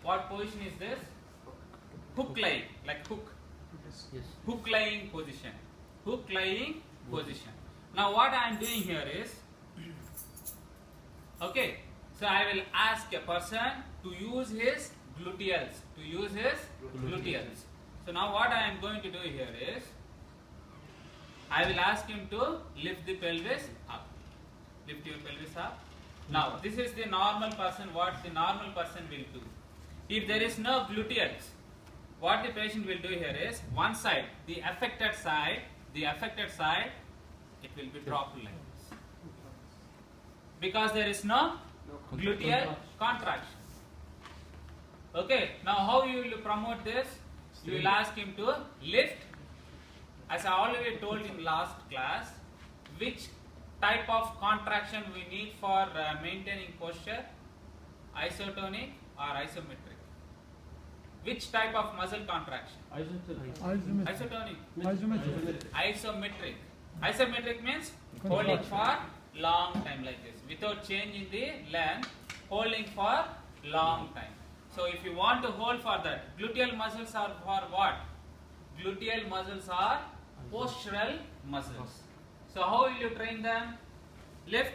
what position is this? Hook lying, like hook. Yes. Hook lying position. Hook lying position. Now what I am doing here is, okay, so I will ask a person to use his gluteals. To use his gluteals. So now what I am going to do here is, I will ask him to lift the pelvis up. Lift your pelvis up. Now this is the normal person, what the normal person will do. If there is no gluteals, what the patient will do here is, one side, the affected side, it will be dropped like this. Because there is no gluteal contraction. Okay, now how you will promote this? You will ask him to lift. As I already told in last class, which type of contraction we need for maintaining posture? Isotonic or isometric? Which type of muscle contraction? Isotonic. Isometric. Isometric means holding for long time like this, without changing the length, holding for long time. So if you want to hold for that, gluteal muscles are for what? Gluteal muscles are postural muscles. So how will you train them? Lift.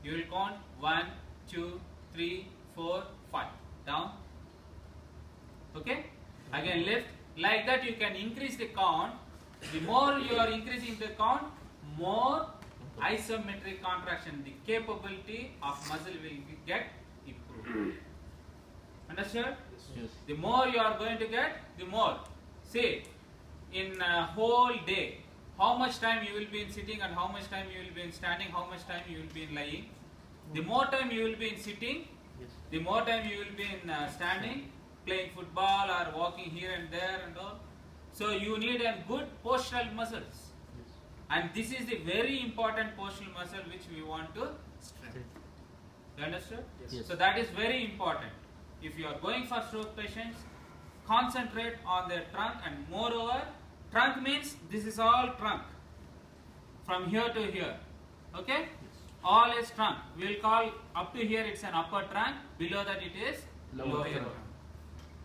You will count 1, 2, 3, 4, 5. Down. Okay? Again lift. Like that you can increase the count. The more you are increasing the count, more isometric contraction, the capability of muscle will get improved. Understood? Yes. The more you are going to get, the more. See, in a whole day, how much time you will be in sitting and how much time you will be in standing, how much time you will be in lying. The more time you will be in sitting, the more time you will be in standing, playing football or walking here and there and all. So you need a good postural muscles. And this is the very important postural muscle which we want to strengthen. You understood? Yes. So that is very important. If you are going for stroke patients, concentrate on their trunk, and moreover, trunk means this is all trunk. From here to here. Okay? All is trunk. We will call up to here it's an upper trunk, below that it is lower trunk.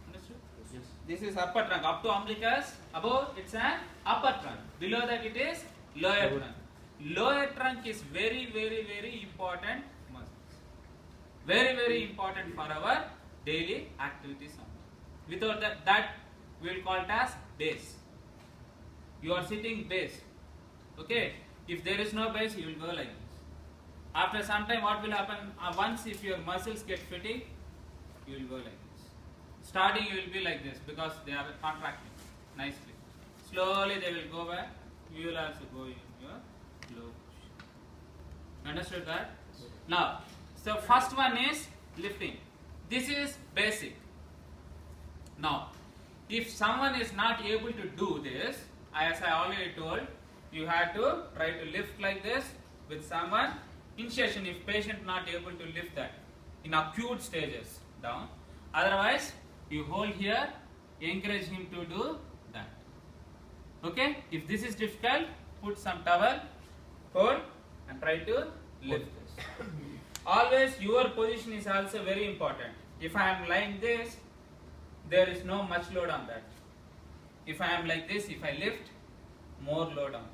Understood? Yes. This is upper trunk. Up to umbilicus, above it's an upper trunk. Below that it is lower trunk. Lower trunk is very, very, very important muscles. Very, very important for our daily activities. Without that we will call it as base. You are sitting base. Okay? If there is no base, you will go like this. After some time, what will happen? Once if your muscles get fatigued, you will go like this. Starting you will be like this because they are contracting nicely. Slowly they will go back. You will also go in your low position. Understood that? Now, so first one is lifting. This is basic. Now, if someone is not able to do this, as I already told, you have to try to lift like this with someone. Initiation if patient not able to lift that in acute stages down. Otherwise, you hold here, encourage him to do that. Okay? If this is difficult, put some towel, hold and try to lift this. Always your position is also very important. If I am lying this, there is no much load on that. If I am like this, if I lift, more load on this.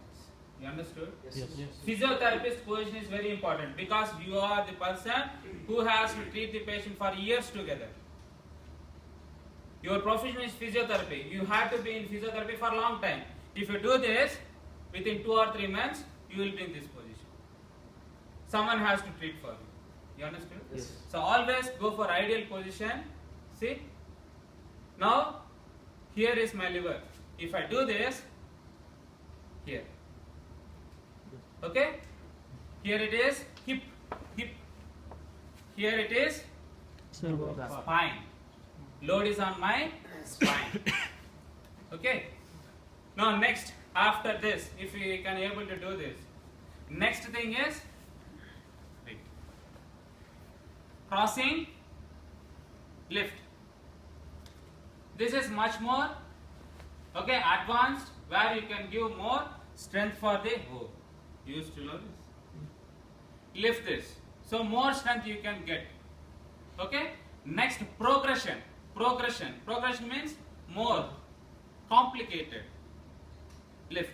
You understood? Yes. Yes. Physiotherapist position is very important because you are the person who has to treat the patient for years together. Your profession is physiotherapy. You have to be in physiotherapy for a long time. If you do this, within 2 or 3 months, you will be in this position. Someone has to treat for you. You understood? Yes. So always go for ideal position. See? Now, here is my liver. If I do this, here. Okay? Here it is hip, hip. Here it is spine. Load is on my spine. Okay? Now next, after this, if we can able to do this, next thing is crossing, lift. This is much more advanced, where you can give more strength for the used to know this. Lift this. So more strength you can get. Okay? Next, progression. progression. Progression means more complicated lift.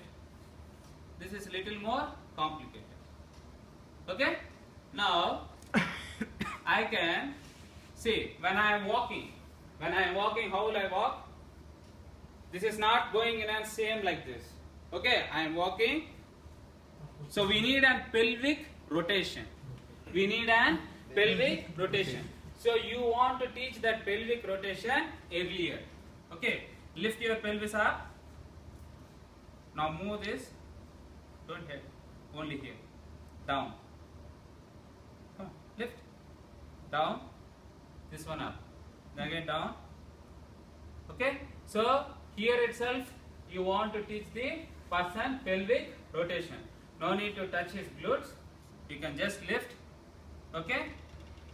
This is little more complicated. Okay? Now I can see when I am walking. When I am walking, how will I walk? This is not going in and same like this. Okay, I am walking. So we need a pelvic rotation. We need an pelvic rotation. So you want to teach that pelvic rotation earlier. Okay, lift your pelvis up. Now move this. Don't hit. Only here. Down. Come on, lift. Down. This one up. Then again down. Okay. So here itself you want to teach the person pelvic rotation. No need to touch his glutes. You can just lift. Okay.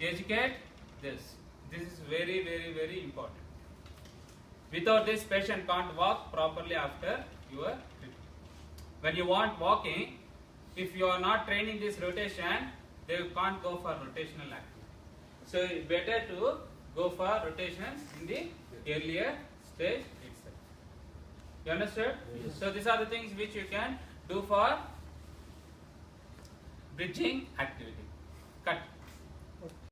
Educate this. This is very, very, very important. Without this, patient can't walk properly after your treatment. When you want walking, if you are not training this rotation, they can't go for rotational activity. So it's better to go for rotations in the earlier stage itself. You understood? Yes. So these are the things which you can do for bridging activity. Cut.